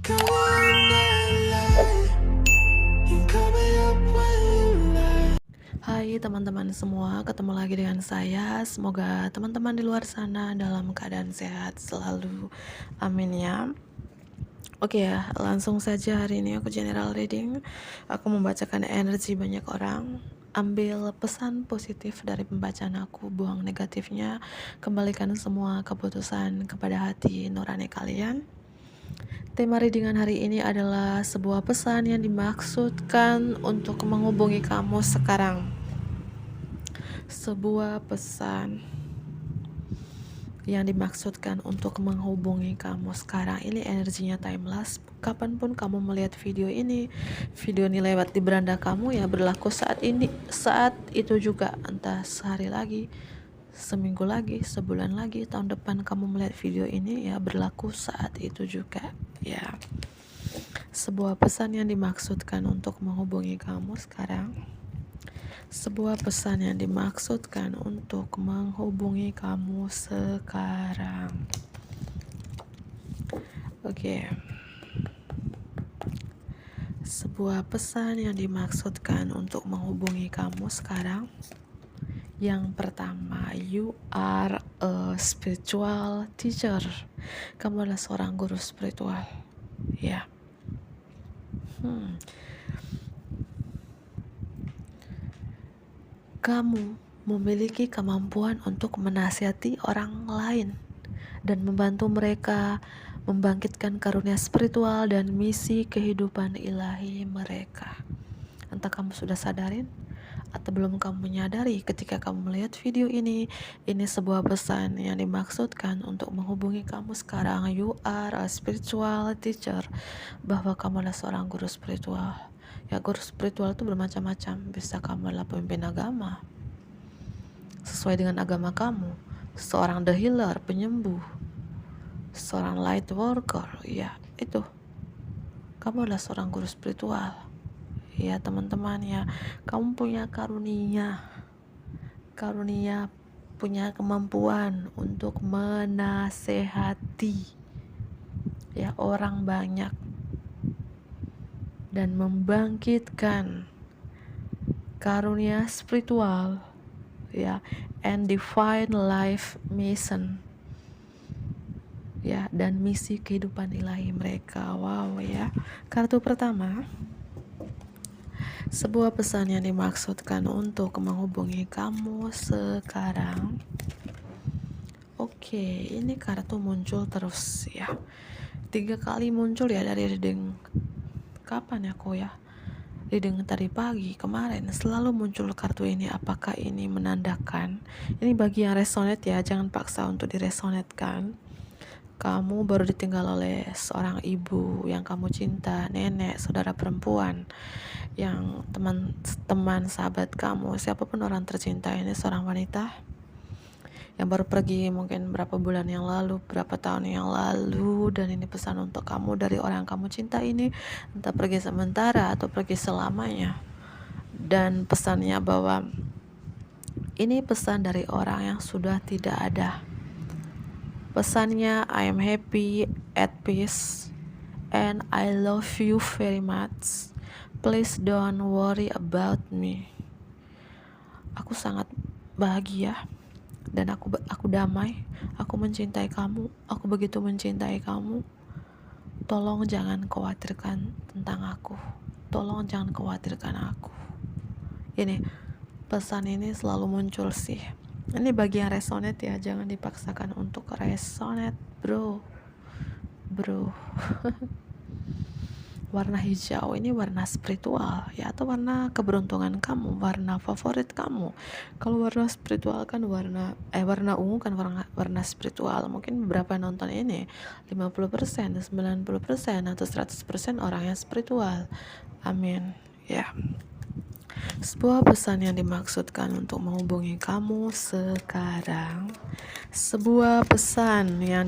Hai teman-teman semua, ketemu lagi dengan saya. Semoga teman-teman di luar sana dalam keadaan sehat selalu. Amin ya. Oke ya, langsung saja hari ini aku general reading. Aku membacakan energi banyak orang. Ambil pesan positif dari pembacaan aku, buang negatifnya, kembalikan semua keputusan kepada hati nurani kalian. Tema readingan hari ini adalah sebuah pesan yang dimaksudkan untuk menghubungi kamu sekarang. Sebuah pesan yang dimaksudkan untuk menghubungi kamu sekarang. Ini energinya timeless. Kapanpun kamu melihat video ini lewat di beranda kamu, ya berlaku saat ini, saat itu juga. Entah sehari lagi, seminggu lagi, sebulan lagi, tahun depan kamu melihat video ini, ya berlaku saat itu juga. Ya, sebuah pesan yang dimaksudkan untuk menghubungi kamu sekarang. Sebuah pesan yang dimaksudkan untuk menghubungi kamu sekarang. Oke. Sebuah pesan yang dimaksudkan untuk menghubungi kamu sekarang. Yang pertama, you are a spiritual teacher. Kamu adalah seorang guru spiritual. Ya. Kamu memiliki kemampuan untuk menasihati orang lain dan membantu mereka membangkitkan karunia spiritual dan misi kehidupan ilahi mereka. Entah kamu sudah sadarin atau belum kamu menyadari ketika kamu melihat video ini sebuah pesan yang dimaksudkan untuk menghubungi kamu sekarang. You are a spiritual teacher, bahwa kamu adalah seorang guru spiritual. Ya, guru spiritual itu bermacam-macam. Bisa kamu adalah pemimpin agama sesuai dengan agama kamu, seorang the healer, penyembuh, seorang light worker. Ya, itu kamu adalah seorang guru spiritual. Ya teman-teman, ya kamu punya karunia, punya kemampuan untuk menasehati ya orang banyak dan membangkitkan karunia spiritual, ya, and divine life mission, ya, dan misi kehidupan ilahi mereka. Wow, ya. Kartu pertama, sebuah pesan yang dimaksudkan untuk menghubungi kamu sekarang. Oke, ini kartu muncul terus ya. 3 kali muncul ya dari reading. Kapan ya kok ya? Reading tadi pagi, kemarin selalu muncul kartu ini. Apakah ini menandakan? Ini bagi yang resonate ya, jangan paksa untuk diresonetkan. Kamu baru ditinggal oleh seorang ibu yang kamu cinta, nenek, saudara perempuan, yang teman, sahabat kamu, siapapun orang tercinta ini, seorang wanita yang baru pergi mungkin berapa bulan yang lalu, berapa tahun yang lalu, dan ini pesan untuk kamu dari orang yang kamu cinta ini, entah pergi sementara atau pergi selamanya. Dan pesannya bahwa ini pesan dari orang yang sudah tidak ada. Pesannya, I am happy, at peace, and I love you very much. Please don't worry about me. Aku sangat bahagia dan aku damai. Aku mencintai kamu. Aku begitu mencintai kamu. Tolong jangan khawatirkan tentang aku. Tolong jangan khawatirkan aku. Ini pesan ini selalu muncul sih. Ini bagi yang resonate ya, jangan dipaksakan untuk resonate, bro. Warna hijau ini warna spiritual ya, atau warna keberuntungan kamu, warna favorit kamu. Kalau warna spiritual kan warna ungu kan warna spiritual. Mungkin beberapa nonton ini 50%, 90% atau 100% orang yang spiritual. Amin ya. Sebuah pesan yang dimaksudkan untuk menghubungi kamu sekarang. Sebuah pesan yang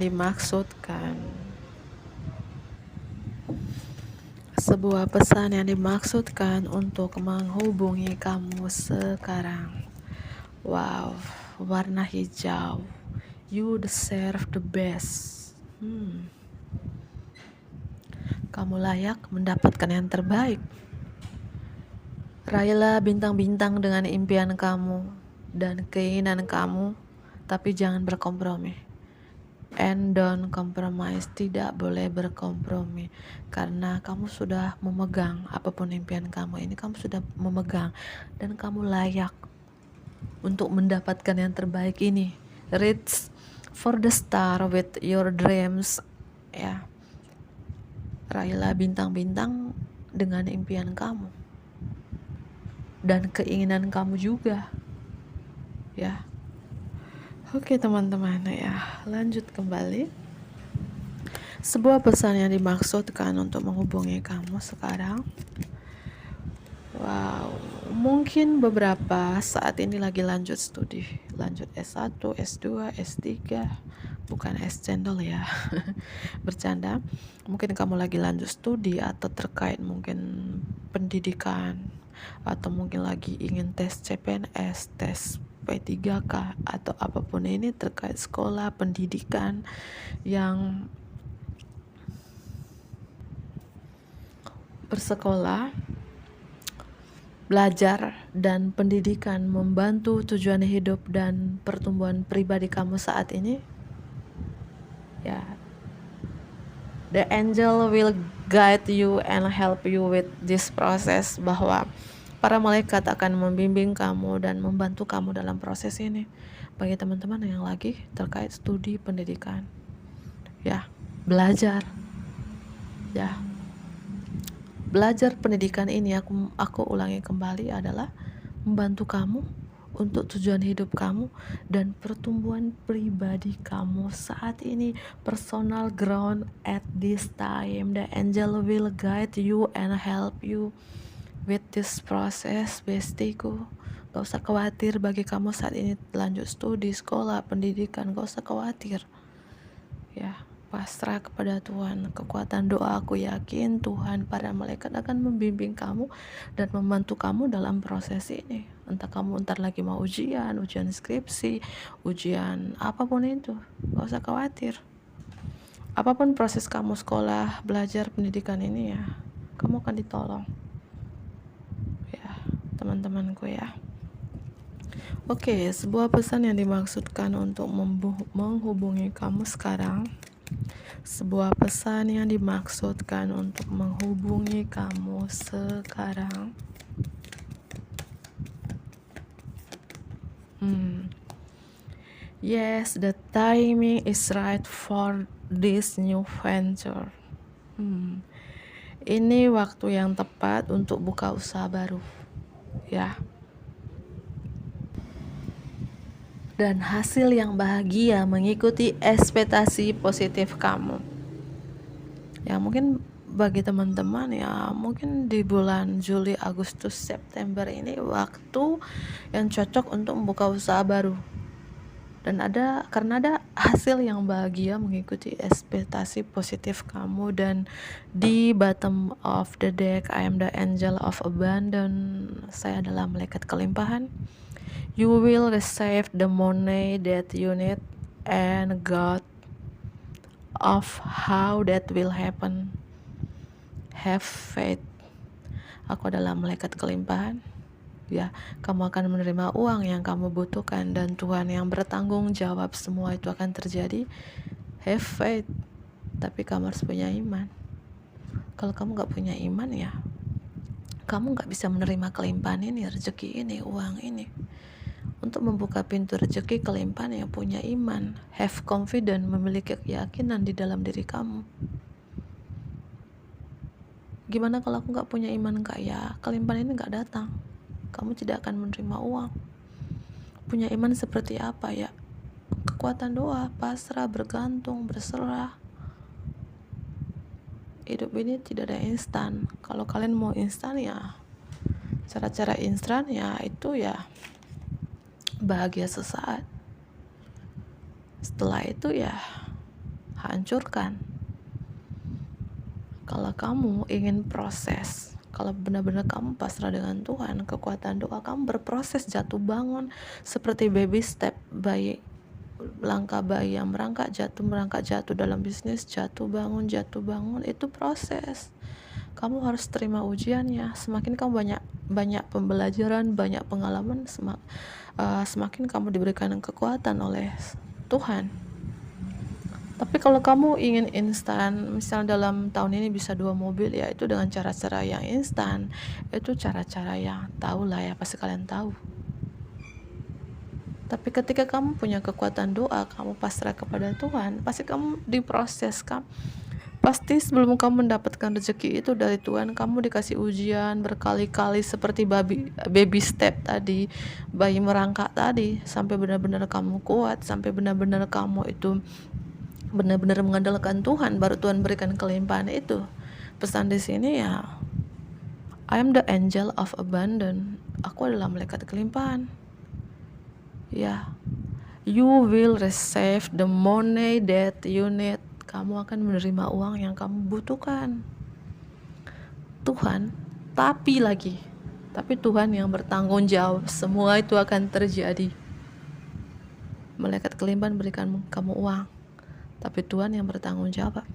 dimaksudkan untuk menghubungi kamu sekarang. Wow, warna hijau. You deserve the best. Kamu layak mendapatkan yang terbaik. Raihlah bintang-bintang dengan impian kamu dan keinginan kamu, tapi jangan berkompromi. And don't compromise, tidak boleh berkompromi, karena kamu sudah memegang apapun impian kamu ini, kamu sudah memegang dan kamu layak untuk mendapatkan yang terbaik ini. Reach for the star with your dreams, ya. Raihlah bintang-bintang dengan impian kamu dan keinginan kamu juga, ya. Oke teman-teman, ya, lanjut kembali. Sebuah pesan yang dimaksudkan untuk menghubungi kamu sekarang. Wow, mungkin beberapa saat ini lagi lanjut studi, lanjut S1, S2, S3, bukan es cendol ya. Bercanda. Mungkin kamu lagi lanjut studi atau terkait mungkin pendidikan, atau mungkin lagi ingin tes CPNS, tes P3K, atau apapun ini terkait sekolah, pendidikan yang bersekolah, belajar, dan pendidikan membantu tujuan hidup dan pertumbuhan pribadi kamu saat ini, ya. The angel will guide you and help you with this process, bahwa para malaikat akan membimbing kamu dan membantu kamu dalam proses ini. Bagi teman-teman yang lagi terkait studi pendidikan, ya, belajar, ya. Belajar pendidikan ini, aku ulangi kembali, adalah membantu kamu untuk tujuan hidup kamu dan pertumbuhan pribadi kamu saat ini. Personal ground at this time. The angel will guide you and help you with this process, bestiku. Gak usah khawatir bagi kamu saat ini lanjut studi, sekolah, pendidikan, gak usah khawatir, ya. Pasrah kepada Tuhan. Kekuatan doa, aku yakin Tuhan, para malaikat akan membimbing kamu dan membantu kamu dalam proses ini. Entah kamu ntar lagi mau ujian skripsi, ujian apapun itu, gak usah khawatir. Apapun proses kamu sekolah, belajar, pendidikan ini, ya, kamu akan ditolong, ya, teman-temanku, ya. Oke, sebuah pesan yang dimaksudkan untuk menghubungi kamu sekarang. Sebuah pesan yang dimaksudkan untuk menghubungi kamu sekarang. Yes, the timing is right for this new venture. Ini waktu yang tepat untuk buka usaha baru, ya. Dan hasil yang bahagia mengikuti ekspektasi positif kamu. Ya, mungkin bagi teman-teman, ya, mungkin di bulan Juli, Agustus, September ini waktu yang cocok untuk membuka usaha baru. Dan karena ada hasil yang bahagia mengikuti ekspektasi positif kamu. Dan di bottom of the deck, I am the angel of abundance. Saya adalah malaikat kelimpahan. You will receive the money that you need, and God of how that will happen. Have faith. Aku adalah malaikat kelimpahan, ya. Kamu akan menerima uang yang kamu butuhkan, dan Tuhan yang bertanggung jawab semua itu akan terjadi. Have faith. Tapi kamu harus punya iman. Kalau kamu gak punya iman, ya, kamu gak bisa menerima kelimpahan ini, rezeki ini, uang ini. Untuk membuka pintu rezeki kelimpahan, yang punya iman, have confidence, memiliki keyakinan di dalam diri kamu. Gimana kalau aku gak punya iman, Kak? Ya, kelimpahan ini gak datang. Kamu tidak akan menerima uang. Punya iman seperti apa, ya? Kekuatan doa, pasrah, bergantung, berserah. Hidup ini tidak ada instan. Kalau kalian mau instan, ya, cara-cara instan, ya, itu, ya, bahagia sesaat. Setelah itu, ya, hancurkan. Kalau kamu ingin proses, kalau benar-benar kamu pasrah dengan Tuhan, kekuatan doa, kamu berproses jatuh bangun seperti baby step, bayi langkah bayi yang merangkak jatuh dalam bisnis, jatuh bangun, itu proses. Kamu harus terima ujiannya. Semakin kamu banyak pembelajaran, banyak pengalaman, semakin kamu diberikan kekuatan oleh Tuhan. Tapi kalau kamu ingin instan, misalnya dalam tahun ini bisa 2 mobil, ya itu dengan cara-cara yang instan. Itu cara-cara yang tahu lah ya, pasti kalian tahu. Tapi ketika kamu punya kekuatan doa, kamu pasrah kepada Tuhan, pasti kamu diproses. Pasti sebelum kamu mendapatkan rezeki itu dari Tuhan, kamu dikasih ujian berkali-kali seperti baby step tadi, bayi merangkak tadi, sampai benar-benar kamu kuat, sampai benar-benar kamu itu benar-benar mengandalkan Tuhan, baru Tuhan berikan kelimpahan itu. Pesan di sini ya, I am the angel of abundance. Aku adalah malaikat kelimpahan. Ya, you will receive the money that you need. Kamu akan menerima uang yang kamu butuhkan. Tuhan, tapi Tuhan yang bertanggung jawab. Semua itu akan terjadi. Malaikat kelimpahan berikan kamu uang, tapi Tuhan yang bertanggung jawab.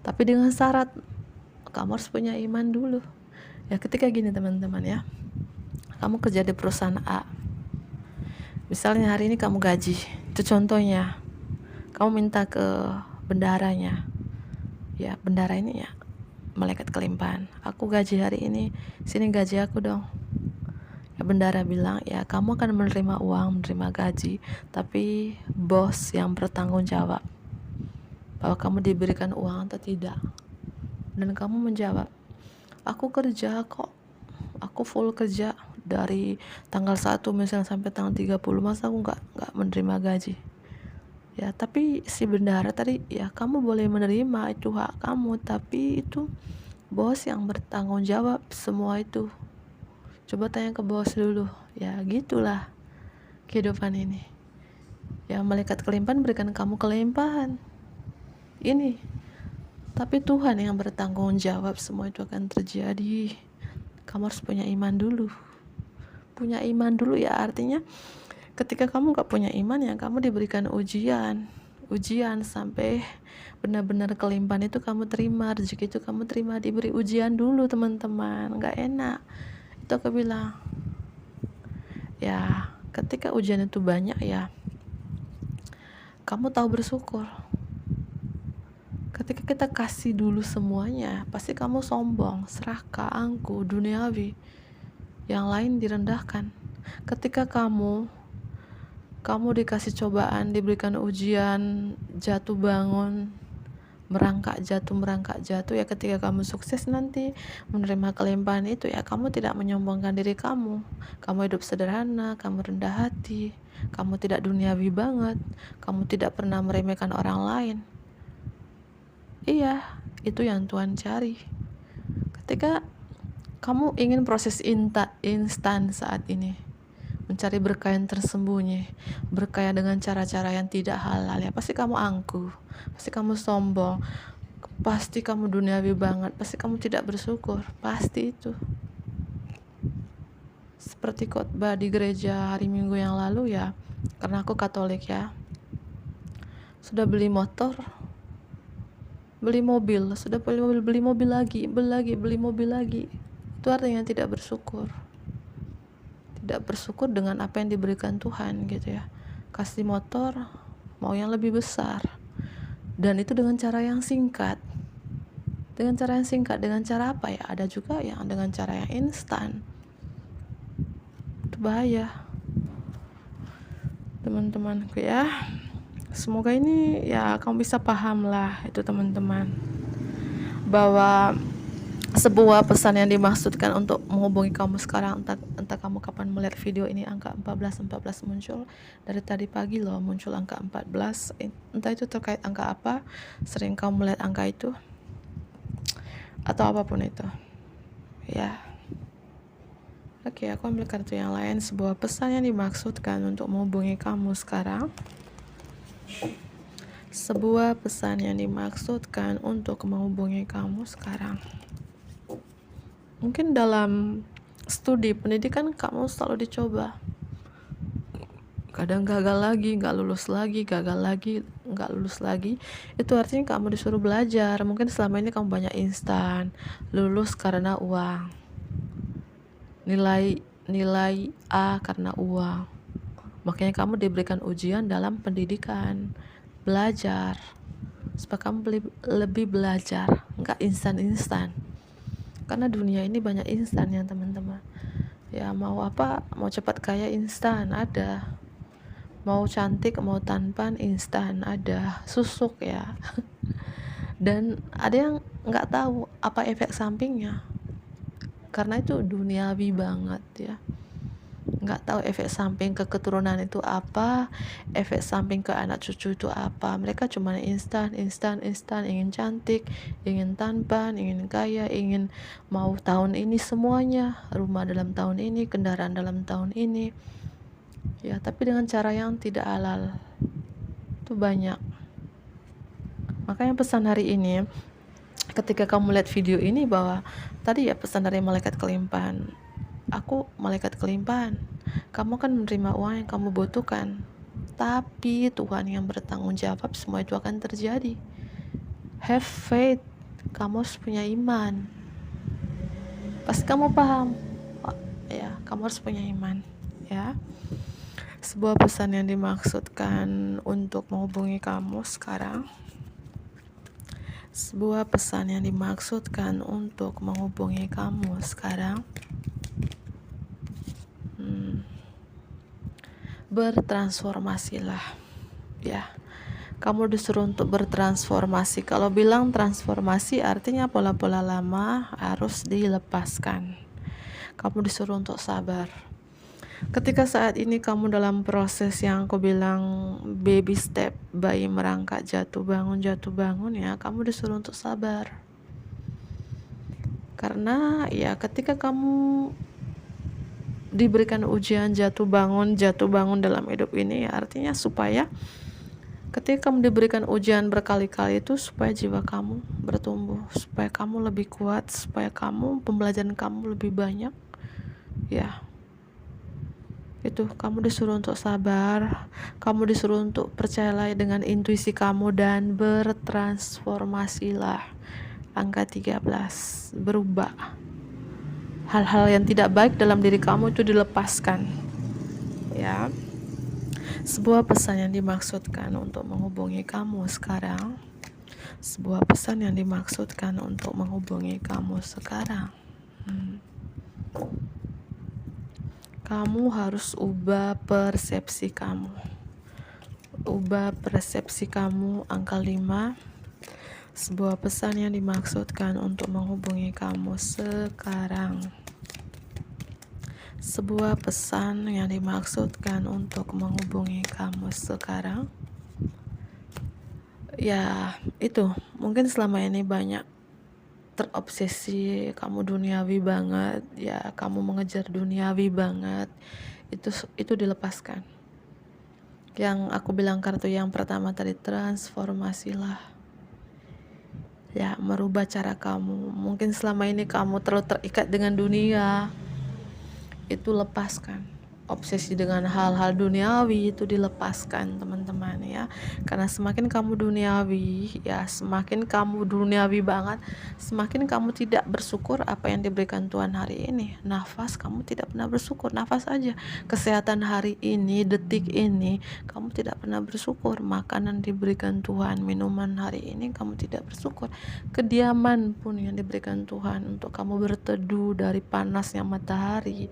Tapi dengan syarat kamu harus punya iman dulu. Ya, ketika gini teman-teman ya, kamu kerja di perusahaan A. Misalnya hari ini kamu gaji, itu contohnya. Kamu minta ke bendaranya, ya bendara ini ya, malaikat kelimpahan, aku gaji hari ini, sini gaji aku dong. Ya, bendara bilang, ya kamu akan menerima uang, menerima gaji, tapi bos yang bertanggung jawab bahwa kamu diberikan uang atau tidak. Dan kamu menjawab, aku kerja kok, aku full kerja dari tanggal 1 misalnya sampai tanggal 30, masa aku nggak menerima gaji. Ya, tapi si bendara tadi, ya kamu boleh menerima, itu hak kamu, tapi itu bos yang bertanggung jawab semua itu. Coba tanya ke bos dulu. Ya gitulah kehidupan ini. Ya, malaikat kelimpahan berikan kamu kelimpahan ini, tapi Tuhan yang bertanggung jawab semua itu akan terjadi. Kamu harus punya iman dulu. Punya iman dulu ya, artinya ketika kamu gak punya iman, ya kamu diberikan ujian sampai benar-benar kelimpahan itu kamu terima, rezeki itu kamu terima. Diberi ujian dulu teman-teman, gak enak. Itu aku bilang, ya ketika ujian itu banyak, ya kamu tahu bersyukur. Ketika kita kasih dulu semuanya, pasti kamu sombong, serakah, angkuh, duniawi, yang lain direndahkan. Ketika kamu dikasih cobaan, diberikan ujian, jatuh bangun, merangkak jatuh, ya ketika kamu sukses nanti menerima kelimpahan itu, ya kamu tidak menyombongkan diri kamu hidup sederhana, kamu rendah hati, kamu tidak duniawi banget, kamu tidak pernah meremehkan orang lain. Iya, itu yang Tuhan cari. Ketika kamu ingin proses instan saat ini, mencari berkah yang tersembunyi, berkah dengan cara-cara yang tidak halal, ya pasti kamu angkuh, pasti kamu sombong, pasti kamu duniawi banget, pasti kamu tidak bersyukur, pasti itu. Seperti khotbah di gereja hari Minggu yang lalu ya, karena aku Katolik ya, sudah beli motor, beli mobil, sudah beli mobil lagi, beli mobil lagi. Itu artinya tidak bersyukur dengan apa yang diberikan Tuhan gitu ya. Kasih motor, mau yang lebih besar, dan itu dengan cara yang singkat. Dengan cara apa ya? Ada juga yang dengan cara yang instan. Itu bahaya teman-temanku ya. Semoga ini ya kamu bisa paham lah itu teman-teman, bahwa sebuah pesan yang dimaksudkan untuk menghubungi kamu sekarang, entah kamu kapan melihat video ini, angka 14 muncul dari tadi pagi loh, muncul angka 14, entah itu terkait angka apa, sering kamu melihat angka itu atau apapun itu ya. Oke, aku ambil kartu yang lain. Sebuah pesan yang dimaksudkan untuk menghubungi kamu sekarang. Sebuah pesan yang dimaksudkan untuk menghubungi kamu sekarang. Mungkin dalam studi pendidikan kamu selalu dicoba kadang gagal lagi, nggak lulus lagi, gagal lagi, nggak lulus lagi. Itu artinya kamu disuruh belajar. Mungkin selama ini kamu banyak instan, lulus karena uang, nilai nilai A karena uang. Makanya kamu diberikan ujian dalam pendidikan, belajar, supaya kamu lebih belajar, nggak instan-instan. Karena dunia ini banyak instan ya teman-teman. Ya mau apa, mau cepat kaya instan ada, mau cantik mau tampan instan ada, susuk ya. Dan ada yang nggak tahu apa efek sampingnya, karena itu duniawi banget ya. Nggak tahu efek samping ke keturunan itu apa, efek samping ke anak cucu itu apa. Mereka cuma instan, ingin cantik, ingin tampan, ingin kaya, ingin mau tahun ini semuanya, rumah dalam tahun ini, kendaraan dalam tahun ini ya, tapi dengan cara yang tidak halal. Itu banyak. Makanya pesan hari ini, ketika kamu lihat video ini, bahwa tadi ya pesan dari malaikat kelimpahan, aku malaikat kelimpahan, kamu kan menerima uang yang kamu butuhkan, tapi Tuhan yang bertanggung jawab semua itu akan terjadi. Have faith, kamu harus punya iman. Pasti kamu paham ya, kamu harus punya iman ya. Sebuah pesan yang dimaksudkan untuk menghubungi kamu sekarang, sebuah pesan yang dimaksudkan untuk menghubungi kamu sekarang, bertransformasilah ya. Kamu disuruh untuk bertransformasi. Kalau bilang transformasi artinya pola-pola lama harus dilepaskan. Kamu disuruh untuk sabar. Ketika saat ini kamu dalam proses yang aku bilang baby step, bayi merangkak jatuh bangun ya, kamu disuruh untuk sabar. Karena ya ketika kamu diberikan ujian jatuh bangun dalam hidup ini ya, artinya supaya ketika kamu diberikan ujian berkali-kali itu supaya jiwa kamu bertumbuh, supaya kamu lebih kuat, supaya pembelajaran kamu lebih banyak ya. Itu kamu disuruh untuk sabar, kamu disuruh untuk percayalah dengan intuisi kamu dan bertransformasilah. Angka 13, berubah. Hal-hal yang tidak baik dalam diri kamu itu dilepaskan ya. Sebuah pesan yang dimaksudkan untuk menghubungi kamu sekarang, sebuah pesan yang dimaksudkan untuk menghubungi kamu sekarang. Kamu harus ubah persepsi kamu. Ubah persepsi kamu. Angka 5. Sebuah pesan yang dimaksudkan untuk menghubungi kamu sekarang. Sebuah pesan yang dimaksudkan untuk menghubungi kamu sekarang. Ya, itu. Mungkin selama ini banyak terobsesi, kamu duniawi banget ya, kamu mengejar duniawi banget, itu dilepaskan. Yang aku bilang kartu yang pertama tadi, transformasilah ya, merubah cara kamu. Mungkin selama ini kamu terlalu terikat dengan dunia, itu lepaskan. Obsesi dengan hal-hal duniawi itu dilepaskan teman-teman ya. Karena semakin kamu duniawi ya, semakin kamu duniawi banget, semakin kamu tidak bersyukur apa yang diberikan Tuhan hari ini. Nafas kamu tidak pernah bersyukur, nafas aja. Kesehatan hari ini, detik ini kamu tidak pernah bersyukur. Makanan diberikan Tuhan, minuman hari ini kamu tidak bersyukur. Kediaman pun yang diberikan Tuhan untuk kamu berteduh dari panasnya matahari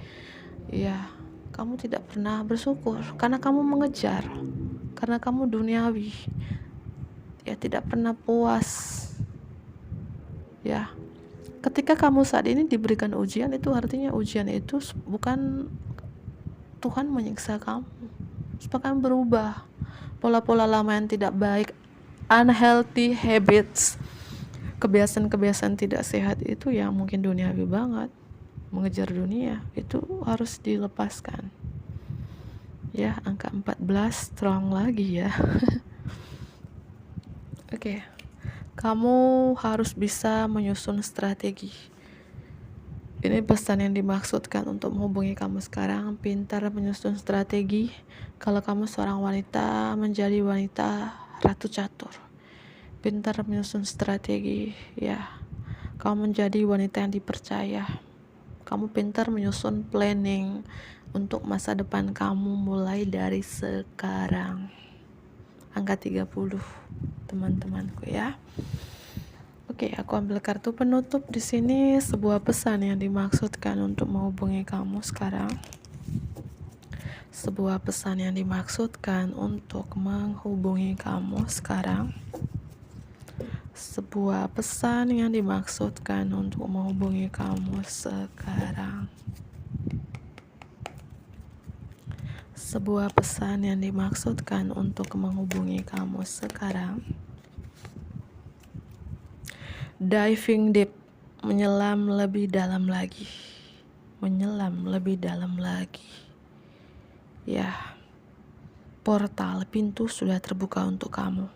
ya, kamu tidak pernah bersyukur karena kamu mengejar, karena kamu duniawi ya, tidak pernah puas ya. Ketika kamu saat ini diberikan ujian, itu artinya ujian itu bukan Tuhan menyiksa kamu, supaya kamu berubah pola-pola lama yang tidak baik, unhealthy habits, kebiasaan-kebiasaan tidak sehat itu yang mungkin duniawi banget, mengejar dunia, itu harus dilepaskan ya. Angka 14 strong lagi ya. Oke. Kamu harus bisa menyusun strategi Ini pesan yang dimaksudkan untuk menghubungi kamu sekarang. Pintar menyusun strategi. Kalau kamu seorang wanita, menjadi wanita ratu catur. Pintar menyusun strategi, ya. Kamu menjadi wanita yang dipercaya. Kamu pintar menyusun planning untuk masa depan kamu mulai dari sekarang. Angka 30, teman-temanku ya. Oke, aku ambil kartu penutup di sini, sebuah pesan yang dimaksudkan untuk menghubungi kamu sekarang. Sebuah pesan yang dimaksudkan untuk menghubungi kamu sekarang. Sebuah pesan yang dimaksudkan untuk menghubungi kamu sekarang. Sebuah pesan yang dimaksudkan untuk menghubungi kamu sekarang. Diving deep, menyelam lebih dalam lagi. Menyelam lebih dalam lagi. Ya, portal pintu sudah terbuka untuk kamu.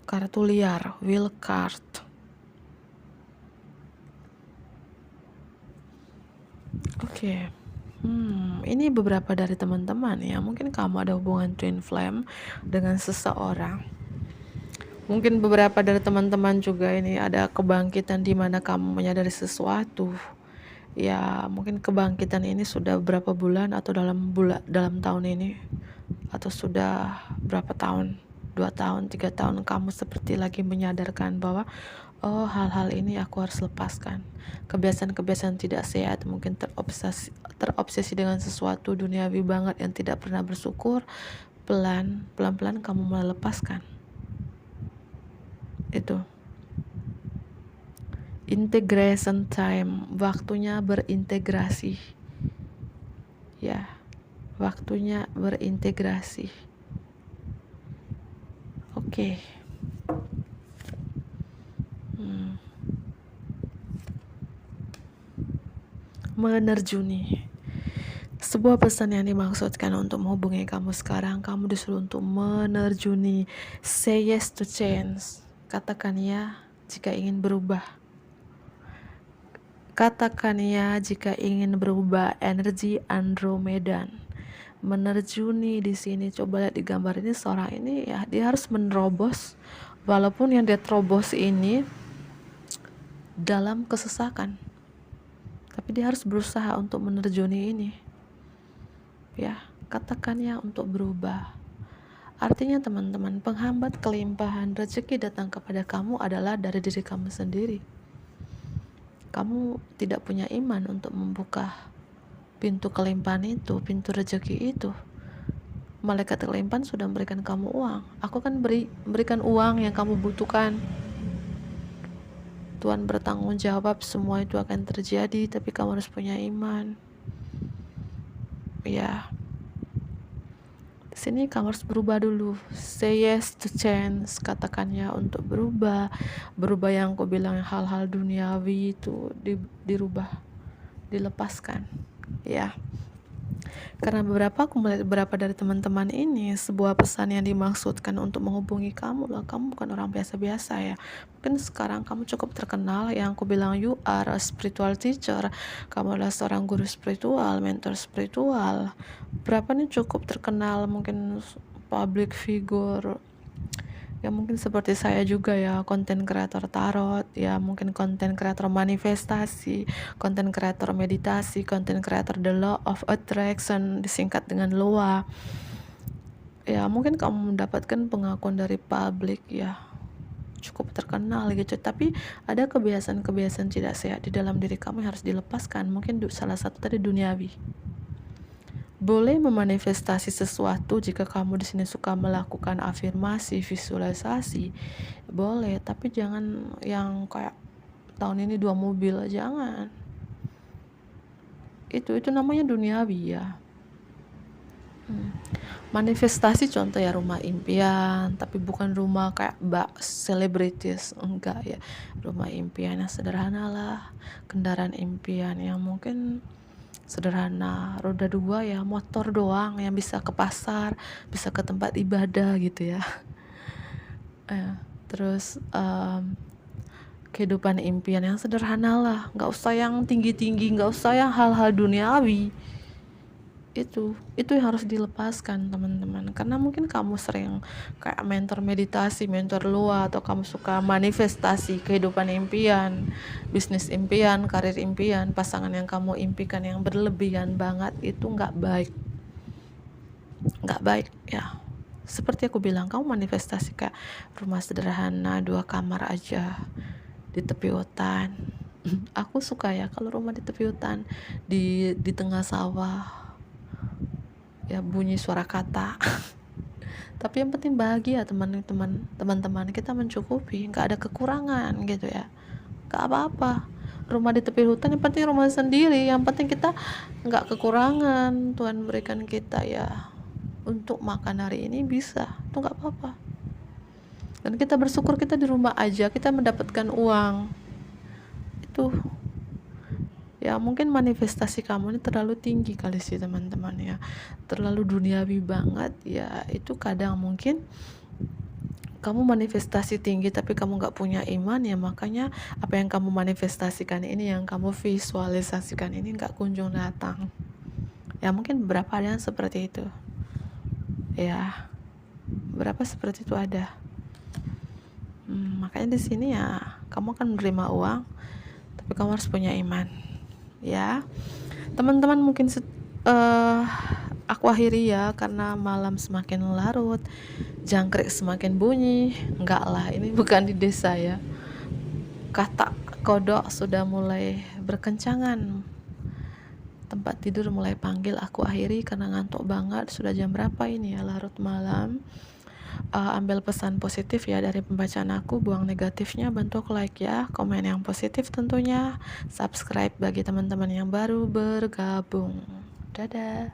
Kartu liar, wheel card. Oke. Ini beberapa dari teman-teman ya. Mungkin kamu ada hubungan twin flame dengan seseorang. Mungkin beberapa dari teman-teman juga ini ada kebangkitan di mana kamu menyadari sesuatu. Ya, mungkin kebangkitan ini sudah berapa bulan atau dalam tahun ini, atau sudah berapa tahun, 2 tahun, 3 tahun kamu seperti lagi menyadarkan bahwa oh, hal-hal ini aku harus lepaskan. Kebiasaan-kebiasaan tidak sehat, mungkin terobsesi dengan sesuatu duniawi banget yang tidak pernah bersyukur. Pelan-pelan kamu mulai lepaskan. Itu integration time, waktunya berintegrasi. Ya, waktunya berintegrasi. Oke. Menerjuni. Sebuah pesan yang dimaksudkan untuk menghubungi kamu sekarang. Kamu disuruh untuk menerjuni. Say yes to change. Katakan ya jika ingin berubah. Katakan ya jika ingin berubah. Energi Andromedan. Menerjuni di sini. Coba lihat di gambar ini, seorang ini ya, dia harus menerobos. Walaupun yang dia terobos ini dalam kesesakan, tapi dia harus berusaha untuk menerjuni ini. Ya, katakan ya untuk berubah. Artinya teman-teman, penghambat kelimpahan rezeki datang kepada kamu adalah dari diri kamu sendiri. Kamu tidak punya iman untuk membuka pintu kelimpahan itu, pintu rezeki itu. Malaikat kelimpahan sudah memberikan kamu uang. Aku kan berikan uang yang kamu butuhkan. Tuhan bertanggung jawab, semua itu akan terjadi, tapi kamu harus punya iman. Ya, sini kamu harus berubah dulu. Say yes to change. Katakan ya untuk berubah. Berubah yang aku bilang, hal-hal duniawi itu dirubah, dilepaskan. Ya, karena aku melihat beberapa dari teman-teman ini, sebuah pesan yang dimaksudkan untuk menghubungi kamu lah. Kamu bukan orang biasa-biasa ya. Mungkin sekarang kamu cukup terkenal, yang aku bilang you are a spiritual teacher. Kamu adalah seorang guru spiritual, mentor spiritual. Berapa nih cukup terkenal, mungkin public figure. Ya mungkin seperti saya juga ya, konten kreator tarot, ya mungkin konten kreator manifestasi, konten kreator meditasi, konten kreator the law of attraction, disingkat dengan LOA. Ya mungkin kamu mendapatkan pengakuan dari publik ya, cukup terkenal gitu, tapi ada kebiasaan-kebiasaan tidak sehat di dalam diri kamu yang harus dilepaskan. Mungkin salah satu tadi duniawi. Boleh memanifestasi sesuatu jika kamu di sini suka melakukan afirmasi, visualisasi, boleh, tapi jangan yang kayak tahun ini 2 mobil, jangan. Itu namanya duniawi ya. Manifestasi contoh ya rumah impian, tapi bukan rumah kayak selebritis, enggak ya. Rumah impian yang sederhana lah, kendaraan impian yang mungkin sederhana, roda 2 ya, motor doang yang bisa ke pasar, bisa ke tempat ibadah gitu ya. Terus kehidupan impian yang sederhana lah, nggak usah yang tinggi-tinggi, nggak usah yang hal-hal duniawi. Itu yang harus dilepaskan teman-teman, karena mungkin kamu sering kayak mentor meditasi, mentor luar, atau kamu suka manifestasi kehidupan impian, bisnis impian, karir impian, pasangan yang kamu impikan yang berlebihan banget, itu nggak baik ya. Seperti aku bilang, kamu manifestasi kayak rumah sederhana 2 kamar aja di tepi hutan. Aku suka ya kalau rumah di tepi hutan, di tengah sawah, ya bunyi suara kata. Tapi yang penting bahagia teman-teman, kita mencukupi, nggak ada kekurangan gitu ya, nggak apa-apa. Rumah di tepi hutan yang penting rumah sendiri, yang penting kita nggak kekurangan. Tuhan berikan kita ya untuk makan hari ini, bisa, itu nggak apa-apa. Dan kita bersyukur kita di rumah aja kita mendapatkan uang itu. Ya mungkin manifestasi kamu ini terlalu tinggi kali sih teman-teman ya, terlalu duniawi banget ya. Itu kadang mungkin kamu manifestasi tinggi tapi kamu gak punya iman ya, makanya apa yang kamu manifestasikan ini, yang kamu visualisasikan ini gak kunjung datang ya. Mungkin beberapa ada yang seperti itu ya, berapa seperti itu ada. Makanya di sini ya kamu akan menerima uang tapi kamu harus punya iman ya teman-teman. Mungkin aku akhiri ya, karena malam semakin larut, jangkrik semakin bunyi. Enggak lah, ini bukan di desa ya, kata kodok sudah mulai berkencangan, tempat tidur mulai panggil. Aku akhiri karena ngantuk banget. Sudah jam berapa ini ya, larut malam. Ambil pesan positif ya dari pembacaan aku, buang negatifnya, bantu like ya, komen yang positif tentunya, subscribe bagi teman-teman yang baru bergabung. Dadah.